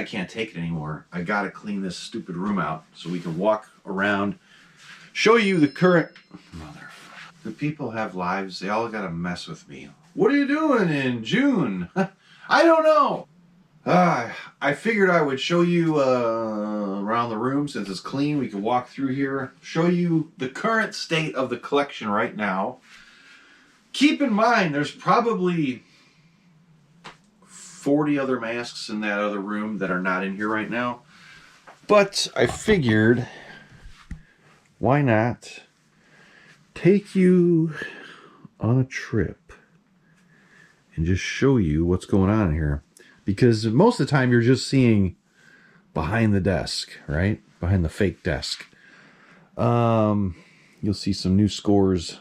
can't take it anymore. I gotta clean this stupid room out so we can walk around, show you the current... Motherfucker. The people have lives. They all gotta mess with me. What are you doing in June? I don't know. I figured I would show you around the room since it's clean. We can walk through here, show you the current state of the collection right now. Keep in mind, there's probably 40 other masks in that other room that are not in here right now. But I figured, why not take you on a trip and just show you what's going on here. Because most of the time you're just seeing behind the desk, right? Behind the fake desk. You'll see some new scores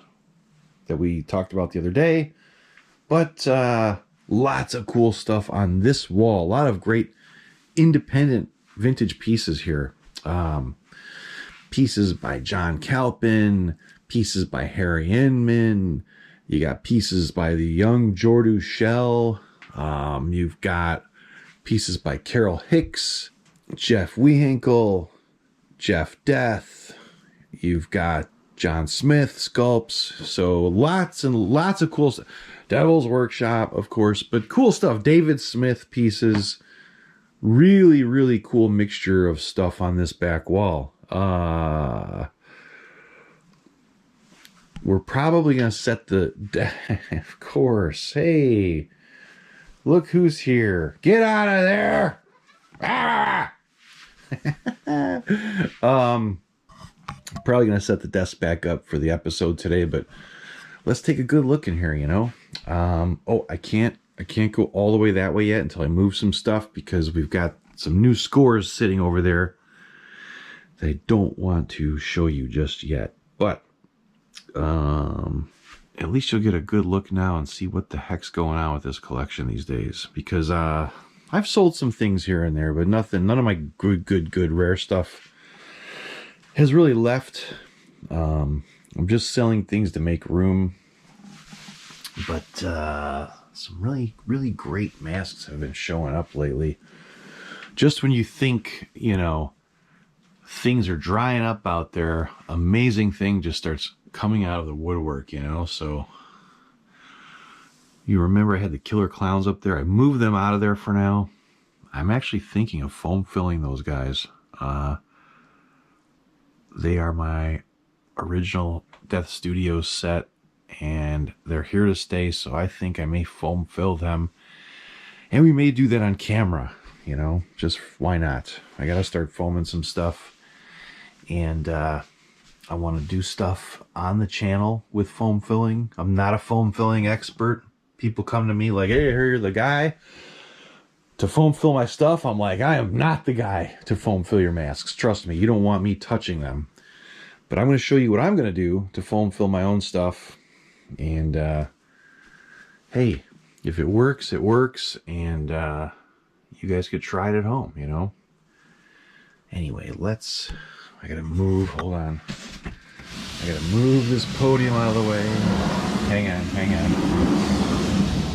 that we talked about the other day. But lots of cool stuff on this wall. A lot of great independent vintage pieces here. Pieces by John Calpin. Pieces by Harry Inman. You got pieces by the young Jordu Shell. You've got pieces by Carol Hicks, Jeff Wehinkle, Jeff Death. You've got John Smith sculpts. So lots and lots of cool stuff. Devil's Workshop, of course, but cool stuff. David Smith pieces. Really, really cool mixture of stuff on this back wall. We're probably going to set the... Of course. Hey... Look who's here. Get out of there. Probably going to set the desk back up for the episode today, but let's take a good look in here, you know. Oh, I can't go all the way that way yet until I move some stuff because we've got some new scores sitting over there that I don't want to show you just yet. But at least you'll get a good look now and see what the heck's going on with this collection these days. Because I've sold some things here and there, but none of my good rare stuff has really left. I'm just selling things to make room. But some really great masks have been showing up lately. Just when you think, you know, things are drying up out there, amazing thing just starts coming out of the woodwork, you know. So you remember I had the killer clowns up there. I moved them out of there for now. I'm actually thinking of foam filling those guys. They are my original Death Studios set and they're here to stay, so I think I may foam fill them, and we may do that on camera, you know, just why not? I gotta start foaming some stuff, and I want to do stuff on the channel with foam filling. I'm not a foam filling expert. People come to me like, hey, here you're the guy to foam fill my stuff. I'm like, I am not the guy to foam fill your masks. Trust me, you don't want me touching them. But I'm going to show you what I'm going to do to foam fill my own stuff. And hey, if it works, it works. And you guys could try it at home, you know. Anyway, I gotta move, hold on. I gotta move this podium out of the way. Hang on.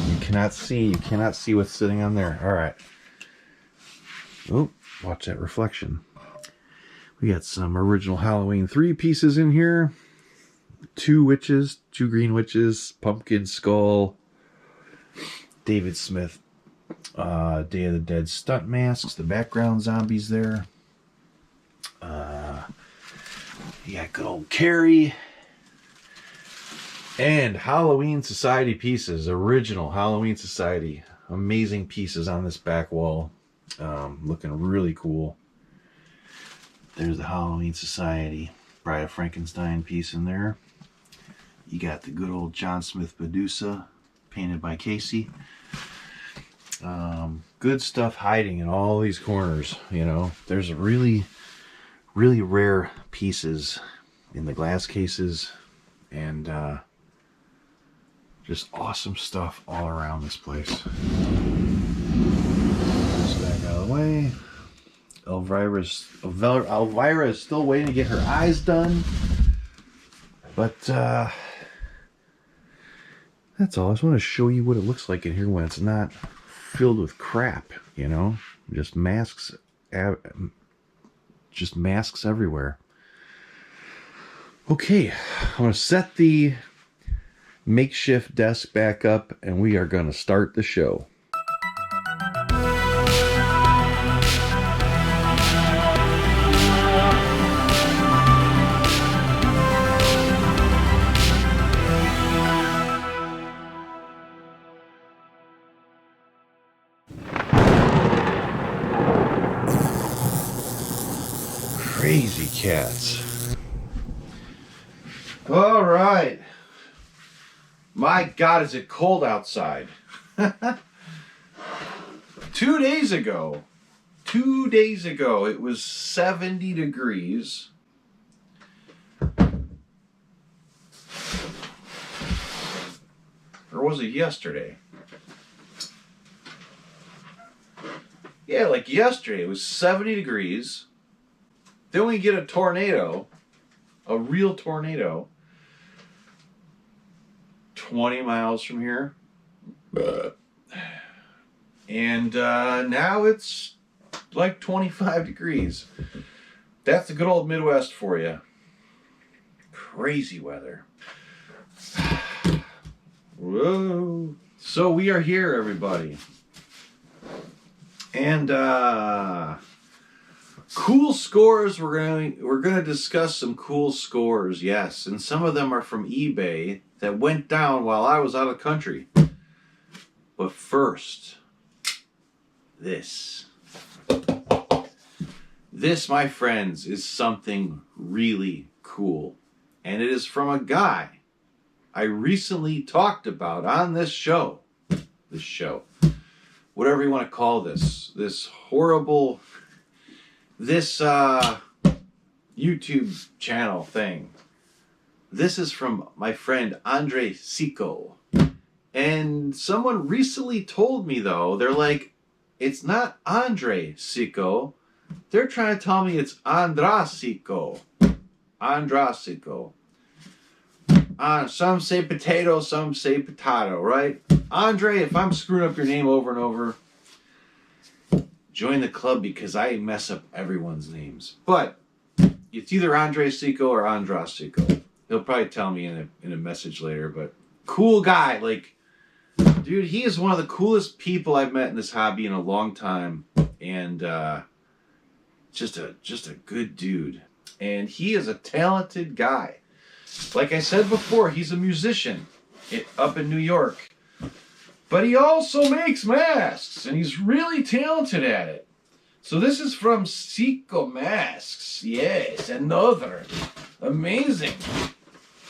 You cannot see what's sitting on there. All right. Oh, watch that reflection. We got some original Halloween 3 pieces in here. 2 witches, 2 green witches, pumpkin skull, David Smith, Day of the Dead stunt masks, the background zombies there. You got good old Carrie. And Halloween Society pieces. Original Halloween Society. Amazing pieces on this back wall. Looking really cool. There's the Halloween Society Bride of Frankenstein piece in there. You got the good old John Smith Medusa, painted by Casey. Good stuff hiding in all these corners, you know. There's really rare pieces in the glass cases, and just awesome stuff all around this place. This back out of the way. Elvira is still waiting to get her eyes done, but that's all. I just want to show you what it looks like in here when it's not filled with crap, you know. Just masks, just masks everywhere. Okay, I'm going to set the makeshift desk back up and we are going to start the show. Crazy cats. All right. My God, is it cold outside? 2 days ago, it was 70 degrees. Or was it yesterday? Yeah, like yesterday, it was 70 degrees. Then we get a tornado, a real tornado, 20 miles from here. And now it's like 25 degrees. That's the good old Midwest for you. Crazy weather. Whoa. So we are here, everybody. And cool scores. We're going to discuss some cool scores, yes. And some of them are from eBay that went down while I was out of the country. But first, this, my friends, is something really cool. And it is from a guy I recently talked about on this show. Whatever you want to call this horrible, YouTube channel thing. This is from my friend Andrea Sacco. And someone recently told me, though, they're like, it's not Andrea Sacco. They're trying to tell me it's Andrea Sacco. Andrea Sacco. Some say potato, some say potato, right? Andre, if I'm screwing up your name over and over, join the club because I mess up everyone's names. But it's either Andrea Sacco or Andrea Sacco. He'll probably tell me in a message later, but cool guy. Like, dude, he is one of the coolest people I've met in this hobby in a long time. And just a good dude. And he is a talented guy. Like I said before, he's a musician up in New York. But he also makes masks, and he's really talented at it. So this is from Sicco Masks. Yes, another. Amazing.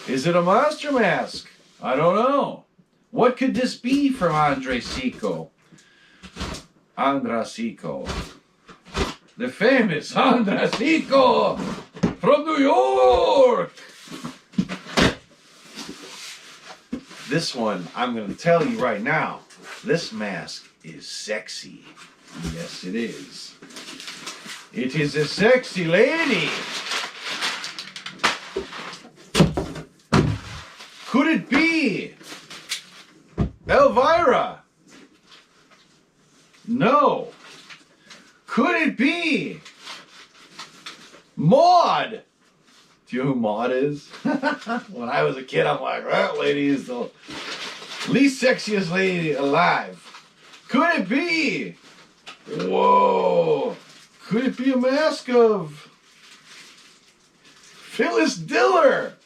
Is it a monster mask? I don't know. What could this be from Andrea Sacco? Andrea Sacco. The famous Andrea Sacco from New York. This one, I'm going to tell you right now, this mask is sexy. Yes, it is. It is a sexy lady. Could it be Elvira? No. Could it be Maud? Do you know who Maud is? When I was a kid, I'm like, that lady is the least sexiest lady alive. Could it be? Whoa. Could it be a mask of Phyllis Diller?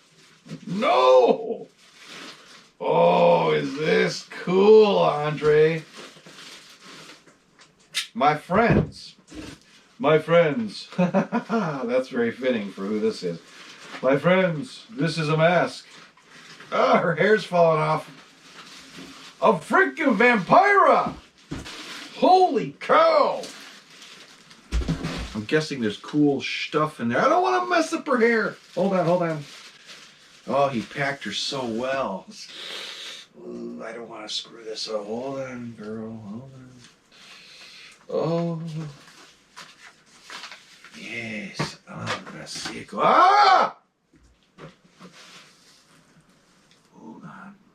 No. Oh, is this cool, Andre? My friends. That's very fitting for who this is. My friends, this is a mask. Ah, her hair's falling off. A freaking Vampira! Holy cow! I'm guessing there's cool stuff in there. I don't want to mess up her hair. Hold on. Oh, he packed her so well. Ooh, I don't want to screw this up. Hold on, girl. Hold on. Oh. Yes. Andrea Sacco. Ah!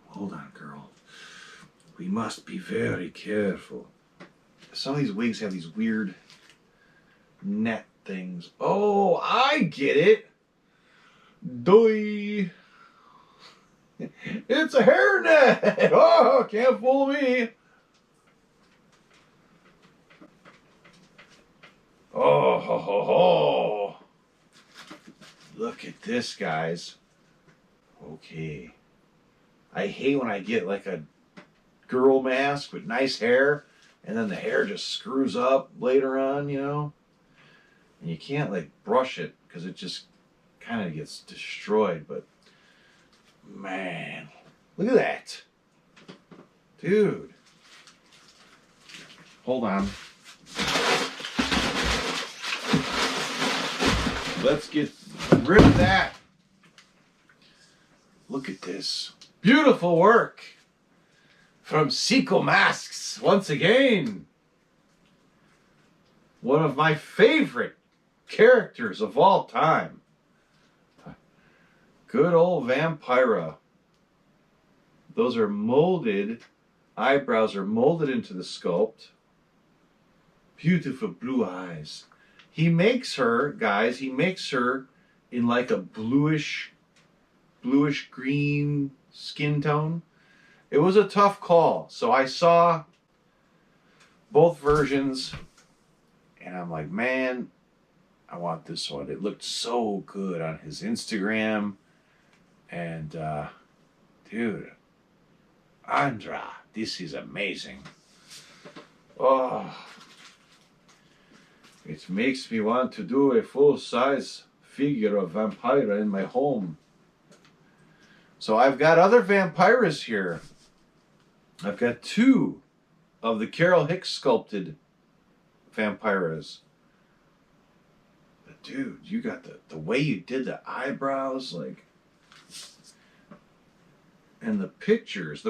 Hold on, girl. We must be very careful. some of these wigs have these weird net things. Oh, I get it. Doy. It's a hairnet. Oh, can't fool me. Oh, ho, ho, ho. Look at this, guys. Okay. I hate when I get like a girl mask with nice hair and then the hair just screws up later on, you know? And you can't like brush it because it just kind of gets destroyed. But man, look at that. Dude. Hold on. Let's get rid of that. Look at this. Beautiful work from Sicco Masks once again. One of my favorite characters of all time. Good old Vampira. Those are molded. Eyebrows are molded into the sculpt. Beautiful blue eyes. He makes her, guys, he makes her in like a bluish green skin tone. It was a tough call. So I saw both versions and I'm like, man, I want this one. It looked so good on his Instagram. And dude, Andrea, this is amazing. Oh, it makes me want to do a full-size figure of Vampira in my home. So I've got other Vampiras here. I've got 2 of the Carol Hicks sculpted Vampiras. But dude, you got the way you did the eyebrows, like, and the pictures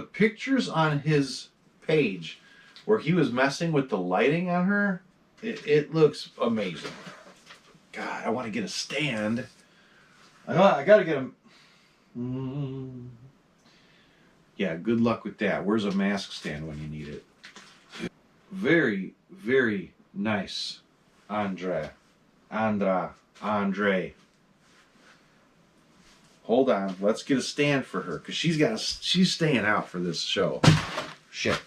on his page where he was messing with the lighting on her, it looks amazing. God, I want to get a stand. I got to get a... Yeah, good luck with that. Where's a mask stand when you need it? Very, very nice, Andre. Hold on, let's get a stand for her because she's staying out for this show. Shit.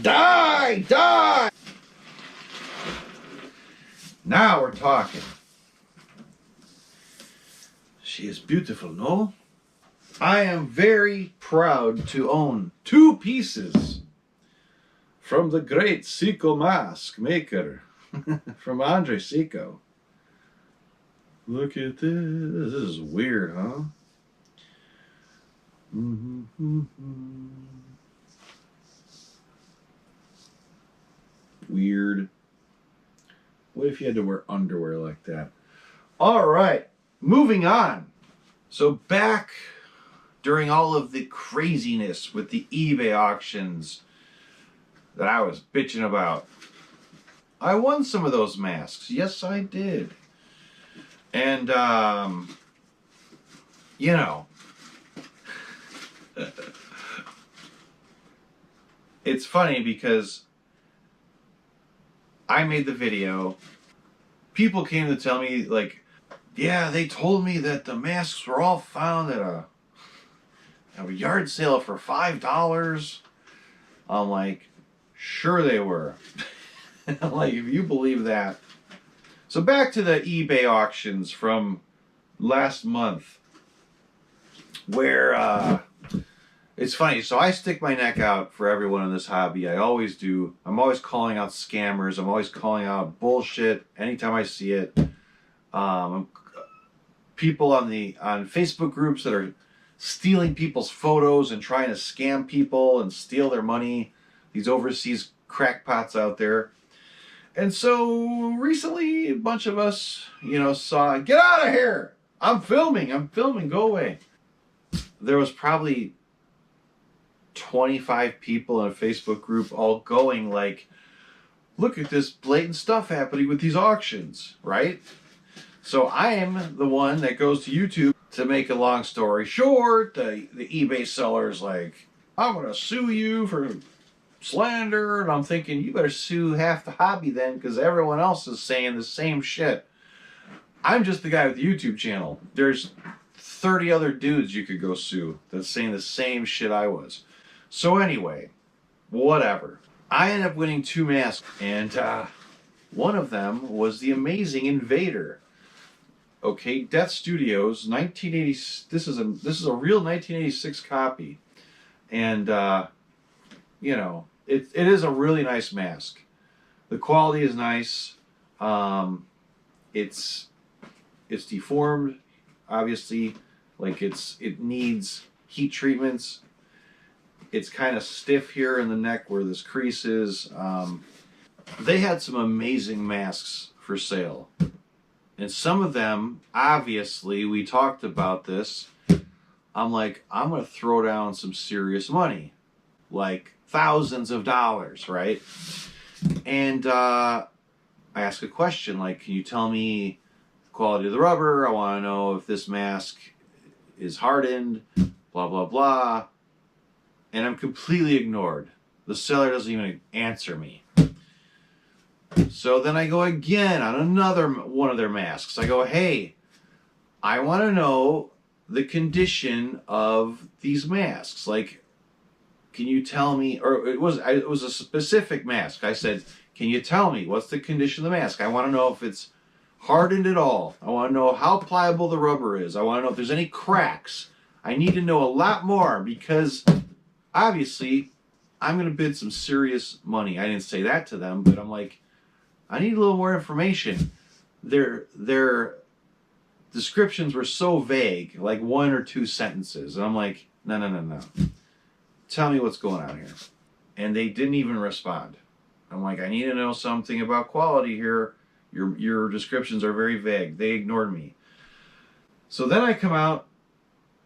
Die! Now we're talking. She is beautiful, no? I am very proud to own 2 pieces from the great Sicco mask maker, from Andrea Sacco. Look at this. This is weird, huh? Weird. What if you had to wear underwear like that? All right, moving on. So back during all of the craziness with the eBay auctions that I was bitching about, I won some of those masks. Yes, I did. And, you know, it's funny because I made the video. People came to tell me, like, yeah, they told me that the masks were all found at a yard sale for $5. I'm like, sure they were. I'm like, if you believe that. So back to the eBay auctions from last month, where it's funny. So I stick my neck out for everyone in this hobby. I always do. I'm always calling out scammers. I'm always calling out bullshit anytime I see it. People on Facebook groups that are stealing people's photos and trying to scam people and steal their money. These overseas crackpots out there. And so recently, a bunch of us, saw, get out of here! I'm filming, go away. There was probably 25 people in a Facebook group all going like, look at this blatant stuff happening with these auctions, right? So I am the one that goes to YouTube to make a long story short, the eBay seller's like, I'm going to sue you for slander. And I'm thinking, you better sue half the hobby then, because everyone else is saying the same shit. I'm just the guy with the YouTube channel. There's 30 other dudes you could go sue that's saying the same shit I was. So anyway, whatever. I ended up winning 2 masks, and one of them was the amazing Invader. Okay, Death Studios, 1980. This is a real 1986 copy, and you know, it is a really nice mask. The quality is nice. It's deformed, obviously, like it needs heat treatments. It's kind of stiff here in the neck where this crease is. They had some amazing masks for sale. And some of them, obviously, we talked about this. I'm like, I'm going to throw down some serious money. Like thousands of dollars, right? And I ask a question like, can you tell me the quality of the rubber? I want to know if this mask is hardened, blah, blah, blah. And I'm completely ignored. The seller doesn't even answer me. So then I go again on another one of their masks. I go, hey, I want to know the condition of these masks. Like, can you tell me, or it was a specific mask. I said, can you tell me what's the condition of the mask? I want to know if it's hardened at all. I want to know how pliable the rubber is. I want to know if there's any cracks. I need to know a lot more because obviously I'm going to bid some serious money. I didn't say that to them, but I'm like, I need a little more information. Their descriptions were so vague, like 1 or 2 sentences. And I'm like, no. Tell me what's going on here. And they didn't even respond. I'm like, I need to know something about quality here. Your descriptions are very vague. They ignored me. So then I come out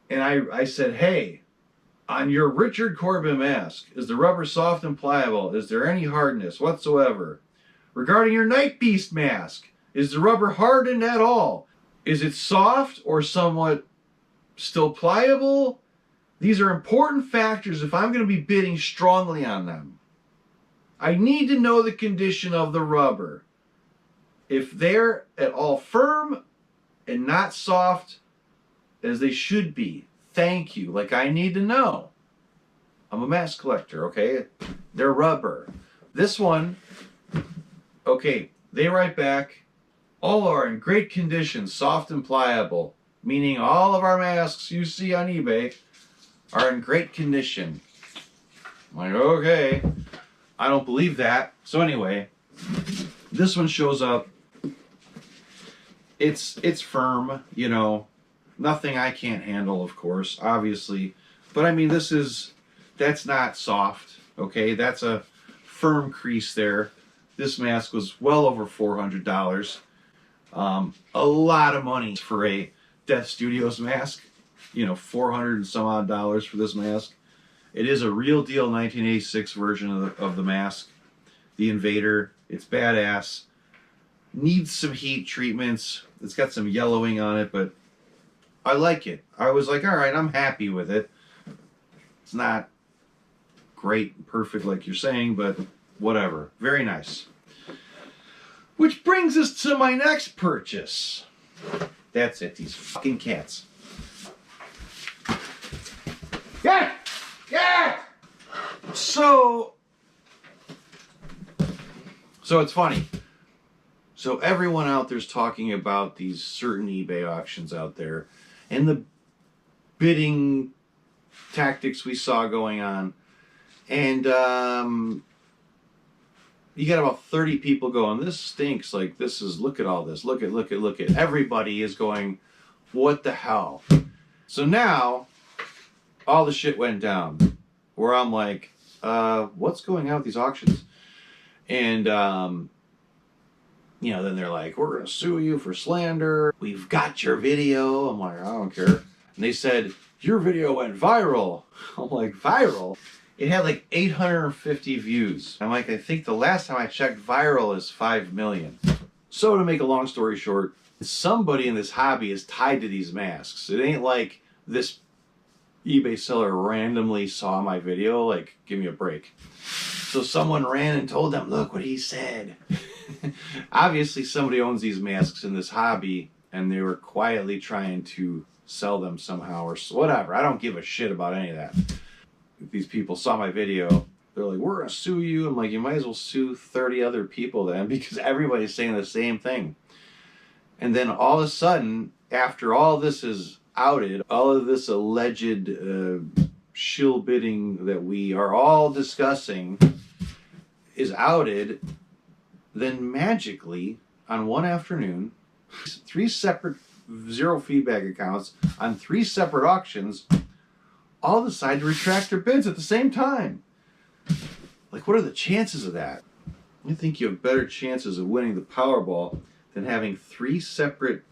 and I said, hey, on your Richard Corbin mask, is the rubber soft and pliable? Is there any hardness whatsoever? Regarding your Night Beast mask, is the rubber hardened at all? Is it soft or somewhat still pliable? These are important factors if I'm going to be bidding strongly on them. I need to know the condition of the rubber. If they're at all firm and not soft as they should be, thank you. Like, I need to know. I'm a mask collector, okay? They're rubber. This one, okay, they write back, all are in great condition, soft and pliable, meaning all of our masks you see on eBay are in great condition. I'm like, okay, I don't believe that. So anyway, this one shows up. It's firm, you know, nothing I can't handle, of course, obviously. But I mean, that's not soft, okay? That's a firm crease there. This mask was well over $400. A lot of money for a Death Studios mask. You know, $400 and some odd dollars for this mask. It is a real deal 1986 version of the mask. The Invader. It's badass. Needs some heat treatments. It's got some yellowing on it, but I like it. I was like, all right, I'm happy with it. It's not great and perfect like you're saying, but whatever. Very nice. Which brings us to my next purchase. That's it, these fucking cats. Yeah! Yeah! So it's funny. So everyone out there's talking about these certain eBay auctions out there and the bidding tactics we saw going on. And you got about 30 people going, this stinks. Like, this is, look at all this. Look at. Everybody is going, what the hell? So now, all the shit went down. Where I'm like, what's going on with these auctions? And, you know, then they're like, we're going to sue you for slander. We've got your video. I'm like, I don't care. And they said, your video went viral. I'm like, viral? It had like 850 views. I'm like, I think the last time I checked, viral is 5 million. So to make a long story short, Somebody in this hobby is tied to these masks. It ain't like this eBay seller randomly saw my video. Like, give me a break. So someone ran and told them, look what he said. Obviously somebody owns these masks in this hobby, and they were quietly trying to sell them somehow or whatever. I don't give a shit about any of that. If these people saw my video, they're like, we're gonna sue you. I'm like, you might as well sue 30 other people then, because everybody's saying the same thing. And then all of a sudden, after all this is outed, all of this alleged shill bidding that we are all discussing is outed, then magically, on one afternoon, 3 separate zero feedback accounts on 3 separate auctions all decide to retract their bids at the same time. Like, what are the chances of that? You think you have better chances of winning the Powerball than having 3 separate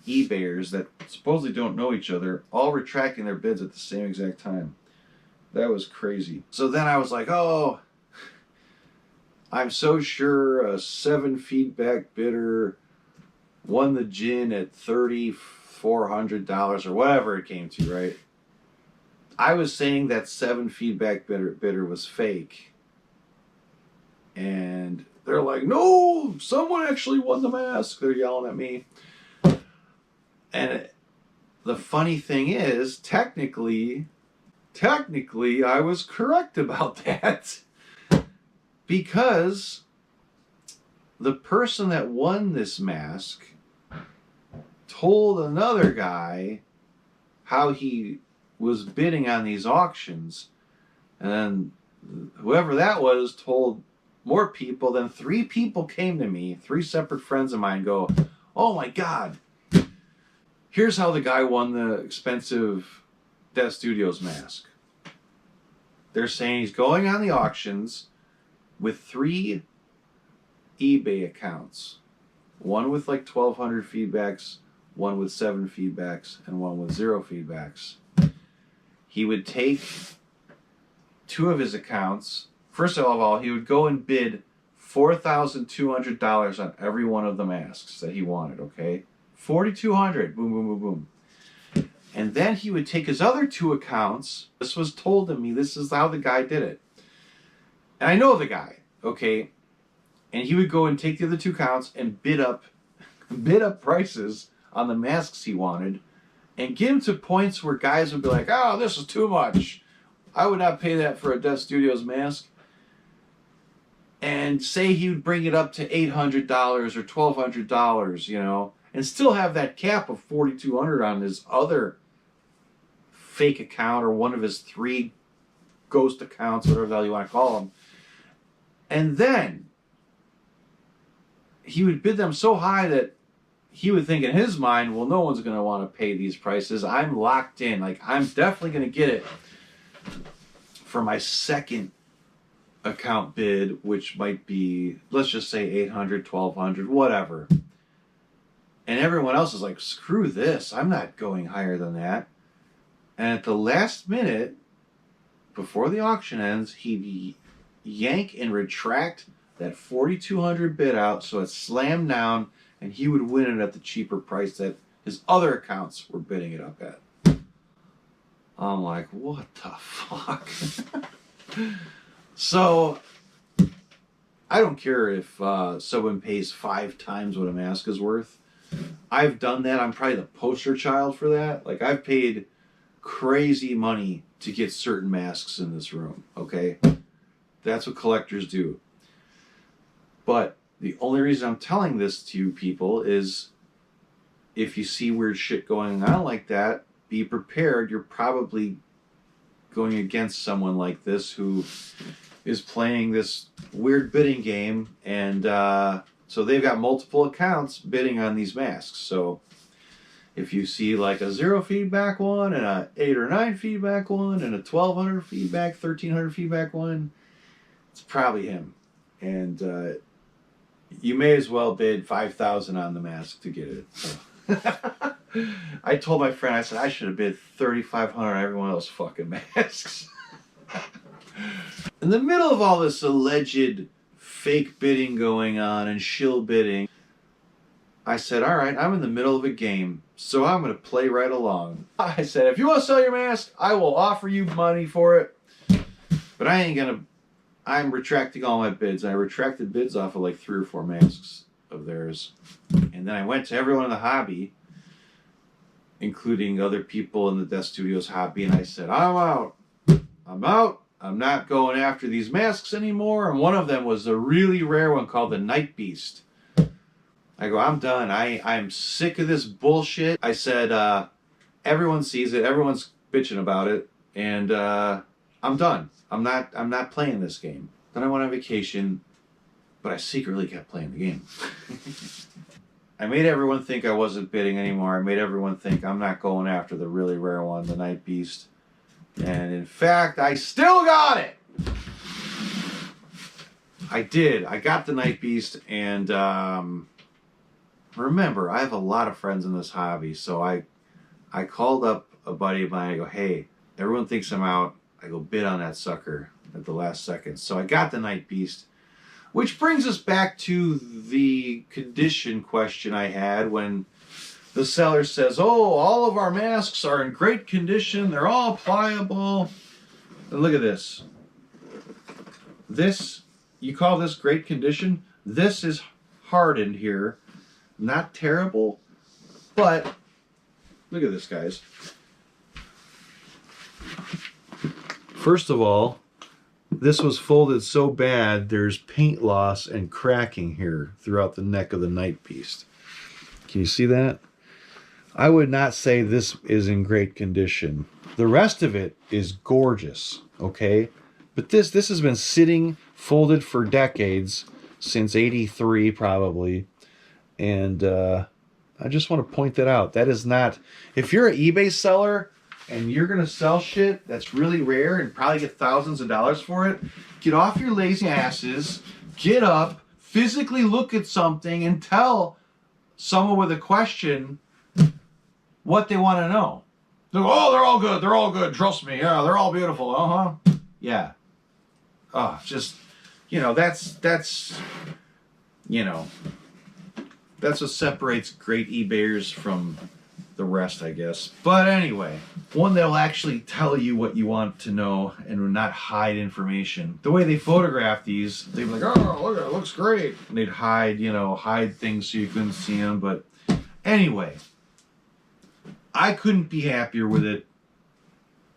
eBayers that supposedly don't know each other all retracting their bids at the same exact time. That was crazy. So then I was like, oh, I'm so sure a 7 feedback bidder won the gin at $3,400 or whatever it came to, right? I was saying that 7 feedback bidder was fake. And they're like, no, someone actually won the mask. They're yelling at me. And the funny thing is, technically, I was correct about that. Because the person that won this mask told another guy how he was bidding on these auctions. And then whoever that was told more people. Then 3 people came to me, 3 separate friends of mine, go, oh my God, here's how the guy won the expensive Death Studios mask. They're saying he's going on the auctions with 3 eBay accounts. One with like 1,200 feedbacks, one with 7 feedbacks, and one with 0 feedbacks. He would take 2 of his accounts. First of all, he would go and bid $4,200 on every one of the masks that he wanted, okay? $4,200, boom, boom, boom, boom. And then he would take his other 2 accounts. This was told to me. This is how the guy did it. And I know the guy, okay? And he would go and take the other 2 accounts and bid up prices on the masks he wanted, and give them to points where guys would be like, oh, this is too much. I would not pay that for a Death Studios mask. And say he would bring it up to $800 or $1,200, you know, and still have that cap of $4,200 on his other fake account or one of his 3 ghost accounts, whatever the hell you want to call them. And then he would bid them so high that he would think in his mind, well, no one's going to want to pay these prices. I'm locked in. Like, I'm definitely going to get it for my second account bid, which might be, let's just say $800, $1,200, whatever. And everyone else is like, screw this. I'm not going higher than that. And at the last minute, before the auction ends, he'd yank and retract that $4,200 bid out so it's slammed down, and he would win it at the cheaper price that his other accounts were bidding it up at. I'm like, what the fuck? So, I don't care if someone pays 5 times what a mask is worth. I've done that. I'm probably the poster child for that. Like, I've paid crazy money to get certain masks in this room, okay? That's what collectors do. But the only reason I'm telling this to you people is if you see weird shit going on like that, be prepared. You're probably going against someone like this who is playing this weird bidding game, and so they've got multiple accounts bidding on these masks. So if you see like a 0 feedback one and a 8 or 9 feedback one and a 1,200 feedback, 1,300 feedback one, it's probably him. And you may as well bid $5,000 on the mask to get it. So. I told my friend, I said, I should have bid $3,500 on every one of those fucking masks. In the middle of all this alleged fake bidding going on and shill bidding, I said, all right, I'm in the middle of a game, so I'm going to play right along. I said, if you want to sell your mask, I will offer you money for it. But I ain't going to, I'm retracting all my bids. I retracted bids off of like 3 or 4 masks of theirs. And then I went to everyone in the hobby, including other people in the Death Studios hobby, and I said, I'm out. I'm out. I'm not going after these masks anymore. And one of them was a really rare one called the Night Beast. I go, I'm done. I'm sick of this bullshit. I said, everyone sees it. Everyone's bitching about it. And I'm done. I'm not playing this game. Then I went on vacation, but I secretly kept playing the game. I made everyone think I wasn't bidding anymore. I made everyone think I'm not going after the really rare one, the Night Beast. And in fact, I still got it! I did. I got the Night Beast, and remember, I have a lot of friends in this hobby, so I called up a buddy of mine. I go, hey, everyone thinks I'm out. I go bid on that sucker at the last second. So I got the Night Beast, which brings us back to the condition question I had when the seller says, oh, all of our masks are in great condition. They're all pliable. And look at this. This, you call this great condition? This is hardened here. Not terrible, but look at this, guys. First of all, this was folded so bad, there's paint loss and cracking here throughout the neck of the Night Beast. Can you see that? I would not say this is in great condition. The rest of it is gorgeous, okay? But this has been sitting folded for decades, since '83 probably. And I just want to point that out. That is not... If you're an eBay seller and you're going to sell shit that's really rare and probably get thousands of dollars for it, get off your lazy asses, get up, physically look at something, and tell someone with a question what they want to know. They're, oh, they're all good. They're all good. Trust me. Yeah, they're all beautiful. Uh-huh. Yeah. Oh, just, that's, that's what separates great eBayers from the rest, I guess. But anyway, one that'll actually tell you what you want to know and will not hide information. The way they photograph these, they'd be like, oh, look, it looks great. And they'd hide things so you couldn't see them. But anyway, I couldn't be happier with it.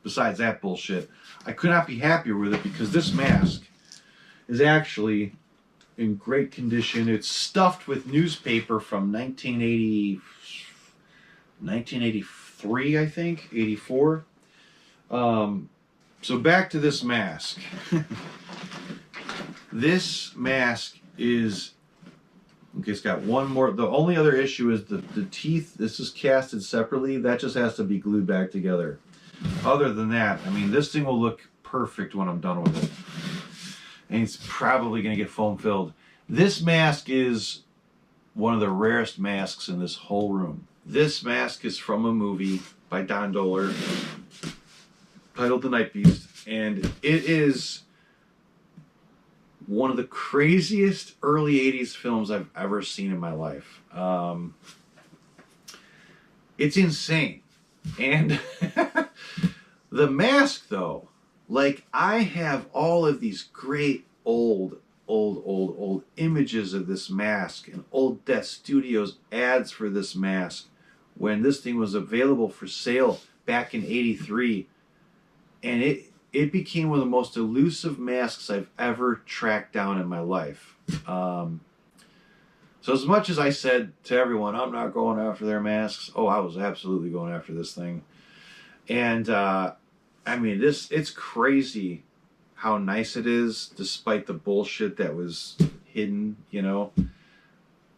Besides that bullshit, I could not be happier with it because this mask is actually in great condition. It's stuffed with newspaper from 1983, I think, 84. So back to this mask. This mask is, okay, it's got one more. The only other issue is the teeth. This is casted separately. That just has to be glued back together. Other than that, I mean, this thing will look perfect when I'm done with it. And it's probably going to get foam filled. This mask is one of the rarest masks in this whole room. This mask is from a movie by Don Dohler titled The Night Beast, and it is one of the craziest early 80s films I've ever seen in my life. It's insane. And the mask, though, like, I have all of these great old images of this mask and old Death Studios ads for this mask when this thing was available for sale back in '83, and it became one of the most elusive masks I've ever tracked down in my life. So as much as I said to everyone, I'm not going after their masks, oh, I was absolutely going after this thing. And I mean, it's crazy how nice it is, despite the bullshit that was hidden,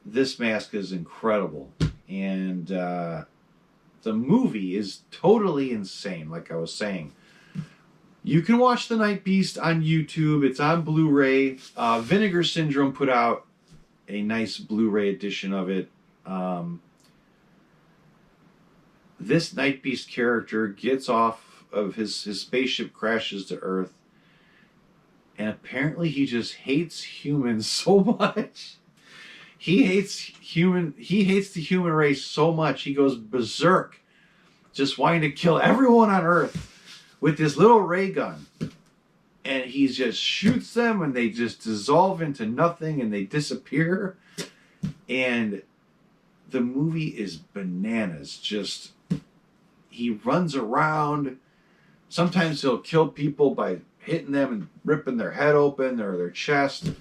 This mask is incredible. And the movie is totally insane, like I was saying. You can watch The Night Beast on YouTube. It's on Blu-ray. Vinegar Syndrome put out a nice Blu-ray edition of it. This Night Beast character gets off of his spaceship, crashes to Earth, and apparently he just hates humans so much. He hates the human race so much he goes berserk, just wanting to kill everyone on Earth with this little ray gun. And he just shoots them and they just dissolve into nothing and they disappear. And the movie is bananas. Just, he runs around. Sometimes he'll kill people by hitting them and ripping their head open or their chest.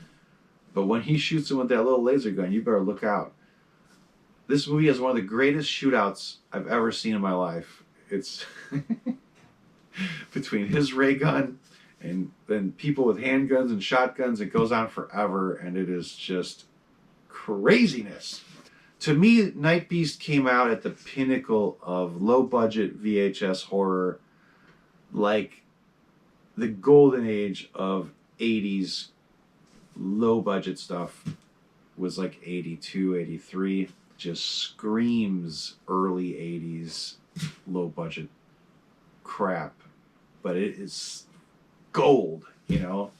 But when he shoots them with that little laser gun, you better look out. This movie is one of the greatest shootouts I've ever seen in my life. It's between his ray gun and then people with handguns and shotguns. It goes on forever, and it is just craziness. To me, Night Beast came out at the pinnacle of low-budget VHS horror, like the golden age of 80s low-budget stuff was like 82, 83. Just screams early 80s low-budget crap. But it is gold, you know?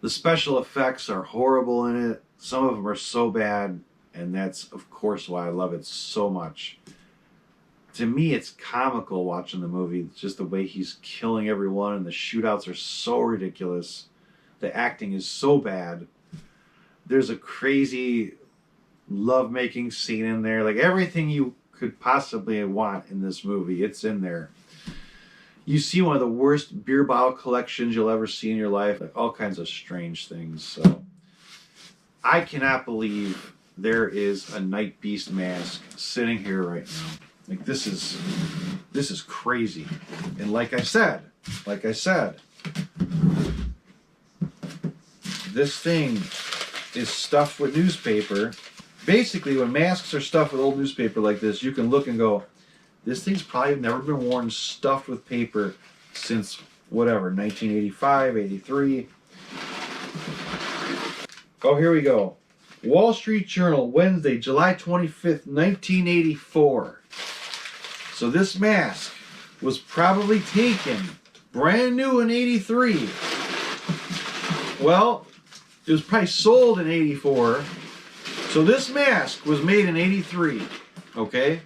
The special effects are horrible in it. Some of them are so bad, and that's, of course, why I love it so much. To me, it's comical watching the movie. It's just the way he's killing everyone, and the shootouts are so ridiculous. The acting is so bad. There's a crazy love-making scene in there. Like, everything you could possibly want in this movie, it's in there. You see one of the worst beer bottle collections you'll ever see in your life. Like, all kinds of strange things. So I cannot believe there is a Night Beast mask sitting here right now. Like, this is crazy. And like I said, this thing is stuffed with newspaper. Basically, when masks are stuffed with old newspaper like this, you can look and go, this thing's probably never been worn stuffed with paper since, whatever, 1985, 83. Oh, here we go. Wall Street Journal, Wednesday, July 25th, 1984. So this mask was probably taken brand new in 83. Well, it was probably sold in 84. So this mask was made in 83. Okay?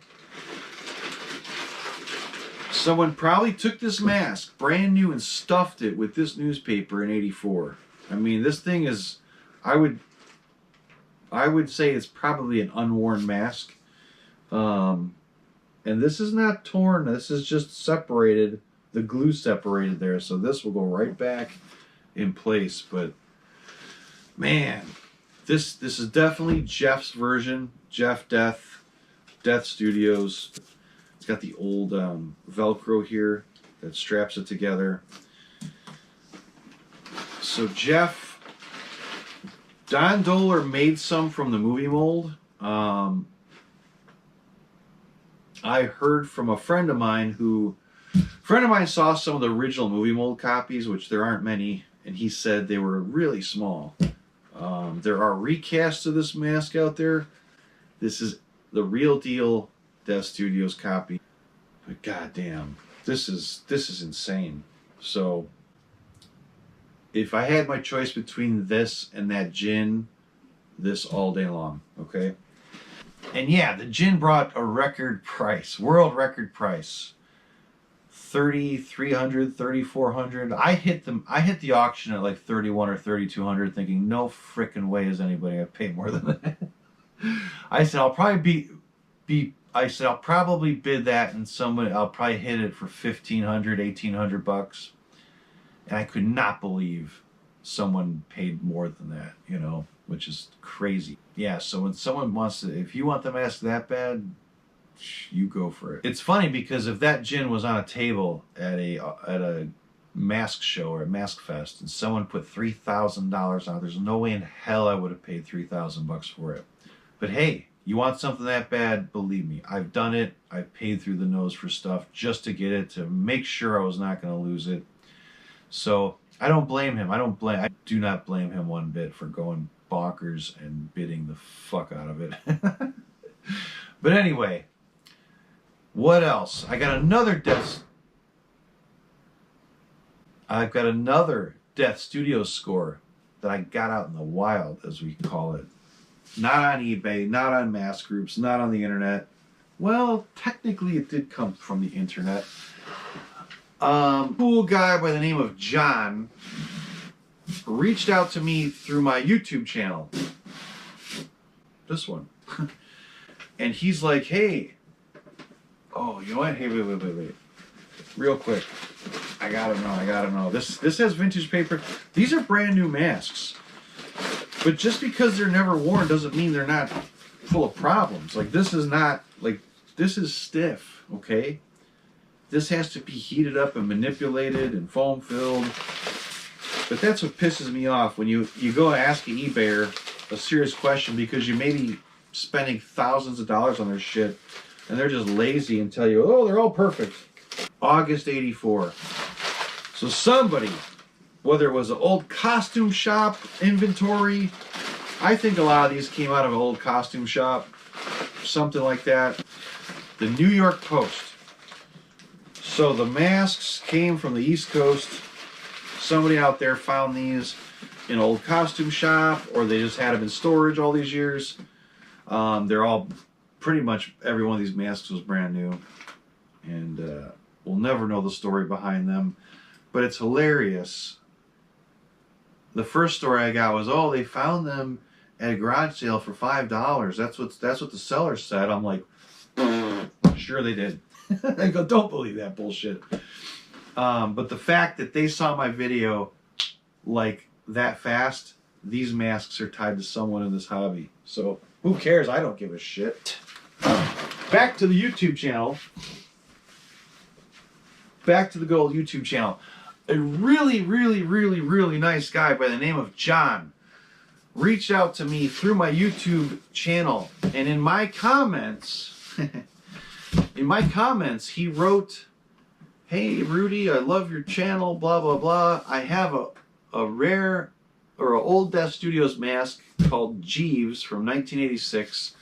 Someone probably took this mask, brand new, and stuffed it with this newspaper in 84. I mean, this thing is, I would say it's probably an unworn mask. And this is not torn. This is just separated. The glue separated there. So this will go right back in place. But, man, this is definitely Jeff's version. Jeff Death Studios. It's got the old Velcro here that straps it together. So Don Dohler made some from the movie mold. I heard from a friend of mine saw some of the original movie mold copies, which there aren't many, and he said they were really small. There are recasts of this mask out there. This is the real deal Death Studios copy. But goddamn, this is insane. So if I had my choice between this and that gin, this all day long, okay? And yeah, the gin brought a record price, world record price. $3,300, $3,400. I hit the auction at like $3,100 or $3,200, thinking no frickin' way is anybody gonna pay more than that. I said I'll probably I'll probably bid that, and I'll probably hit it for $1,500, $1,800, and I could not believe someone paid more than that, you know, which is crazy. Yeah, so when someone if you want the mask that bad, you go for it. It's funny because if that gin was on a table at a mask show or a mask fest, and someone put $3,000 on it, there's no way in hell I would have paid $3,000 for it. But hey, you want something that bad? Believe me, I've done it. I've paid through the nose for stuff just to get it, to make sure I was not going to lose it. So I don't blame him. I do not blame him one bit for going bonkers and bidding the fuck out of it. But anyway, what else? I've got another Death Studios score that I got out in the wild, as we call it. Not on eBay, not on mass groups, not on the internet. Well, technically it did come from the internet. Cool guy by the name of John reached out to me through my YouTube channel. This one. And he's like, hey, oh, you know what? Hey, wait. Real quick. I gotta know. This has vintage paper. These are brand new masks. But just because they're never worn doesn't mean they're not full of problems. Like, this is not, like, this is stiff, okay? This has to be heated up and manipulated and foam filled. But that's what pisses me off when you go and ask an eBayer a serious question because you may be spending thousands of dollars on their shit and they're just lazy and tell you, oh, they're all perfect. August 84. So somebody, whether it was an old costume shop inventory, I think a lot of these came out of an old costume shop, something like that. The New York Post. So the masks came from the East Coast. Somebody out there found these in an old costume shop, or they just had them in storage all these years. They're all, pretty much every one of these masks was brand new. And we'll never know the story behind them. But it's hilarious. The first story I got was, oh, they found them at a garage sale for $5. That's what the seller said. I'm like, sure they did. I go, don't believe that bullshit. But the fact that they saw my video like that fast, these masks are tied to someone in this hobby. So who cares? I don't give a shit. Back to the YouTube channel. Back to the good old YouTube channel. A really nice guy by the name of John reached out to me through my YouTube channel. And in my comments, he wrote, hey, Rudy, I love your channel, blah, blah, blah. I have a rare or an old Death Studios mask called Jeeves from 1986.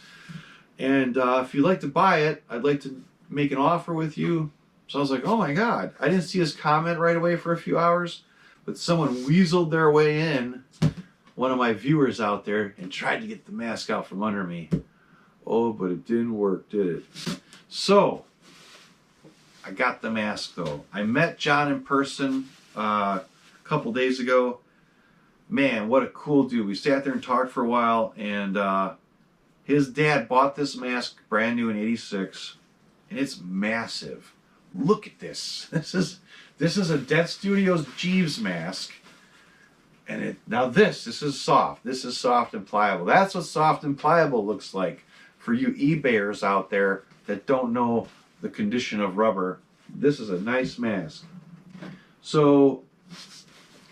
And if you'd like to buy it, I'd like to make an offer with you. So I was like, oh my God. I didn't see his comment right away for a few hours, but someone weaseled their way in, one of my viewers out there, and tried to get the mask out from under me. Oh, but it didn't work, did it? So, I got the mask though. I met John in person a couple days ago. Man, what a cool dude. We sat there and talked for a while, and his dad bought this mask brand new in '86, and it's massive. Look at this. This is a Death Studios Jeeves mask. And this is soft. This is soft and pliable. That's what soft and pliable looks like for you eBayers out there that don't know the condition of rubber. This is a nice mask. So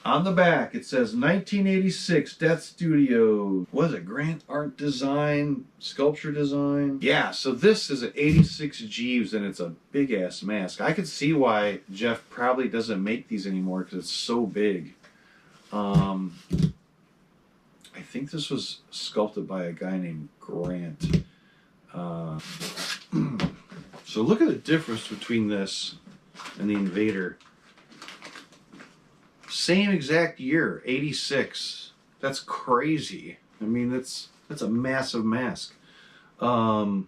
on the back it says 1986 Death Studio. What is it? Grant Art Design, Sculpture Design. Yeah, so this is an 86 Jeeves and it's a big ass mask. I could see why Jeff probably doesn't make these anymore because it's so big. I think this was sculpted by a guy named Grant. So look at the difference between this and the Invader. Same exact year, 86. That's crazy. I mean, that's a massive mask. John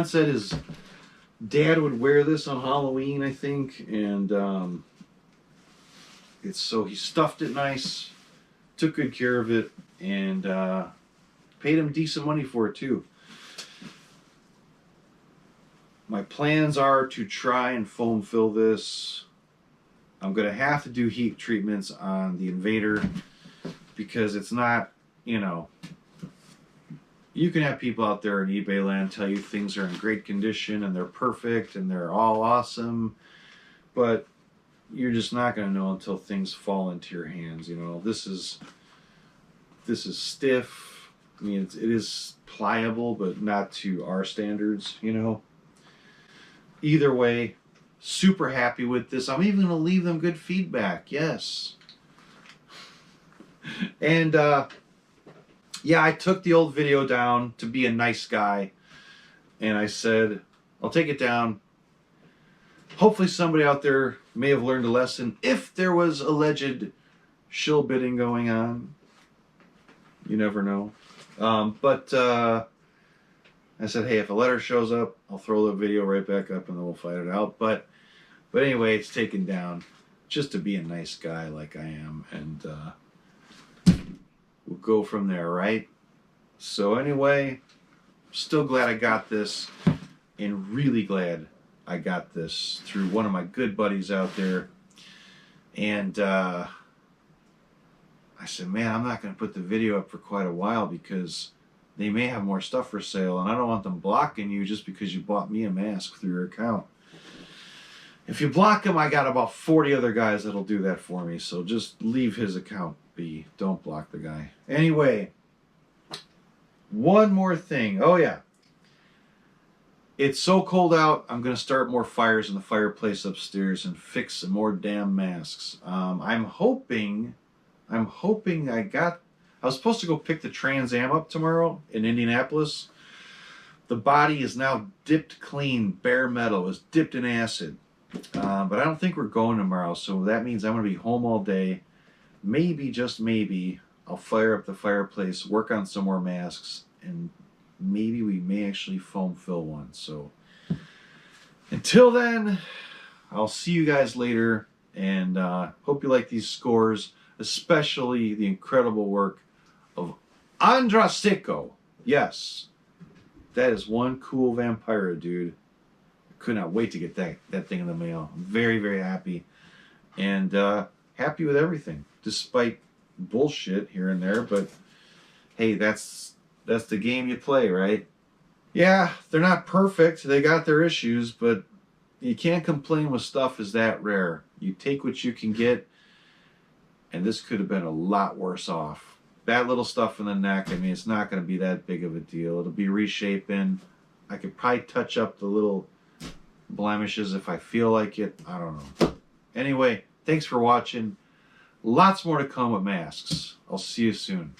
said his dad would wear this on Halloween, I think, and so he stuffed it nice, took good care of it, and paid him decent money for it too. My plans are to try and foam fill this. I'm going to have to do heat treatments on the Invader because it's not, you know, you can have people out there in eBay land tell you things are in great condition and they're perfect and they're all awesome, but you're just not going to know until things fall into your hands. You know, this is stiff. I mean, it is pliable, but not to our standards, you know. Either way, super happy with this. I'm even going to leave them good feedback. Yes. And yeah, I took the old video down to be a nice guy, and I said, I'll take it down. Hopefully somebody out there may have learned a lesson if there was alleged shill bidding going on. You never know. But I said, hey, if a letter shows up, I'll throw the video right back up and then we'll fight it out. But anyway, it's taken down just to be a nice guy like I am. And we'll go from there, right? So anyway, still glad I got this, and really glad I got this through one of my good buddies out there. And I said, man, I'm not going to put the video up for quite a while because they may have more stuff for sale, and I don't want them blocking you just because you bought me a mask through your account. If you block him, I got about 40 other guys that'll do that for me, so just leave his account be. Don't block the guy. Anyway, one more thing. Oh, yeah. It's so cold out, I'm going to start more fires in the fireplace upstairs and fix some more damn masks. I'm hoping I was supposed to go pick the Trans Am up tomorrow in Indianapolis. The body is now dipped clean, bare metal. It was dipped in acid. But I don't think we're going tomorrow, so that means I'm going to be home all day. Maybe, just maybe, I'll fire up the fireplace, work on some more masks, and maybe we may actually foam fill one. So until then, I'll see you guys later, and hope you like these scores, especially the incredible work of Andrea Sacco. Yes, that is one cool Vampira, dude. I could not wait to get that thing in the mail. I'm very, very happy. And happy with everything, despite bullshit here and there. But hey, that's the game you play, right? Yeah, they're not perfect. They got their issues, but you can't complain when stuff is that rare. You take what you can get, and this could have been a lot worse off. That little stuff in the neck, I mean, it's not going to be that big of a deal. It'll be reshaping. I could probably touch up the little blemishes if I feel like it. I don't know. Anyway, thanks for watching. Lots more to come with masks. I'll see you soon.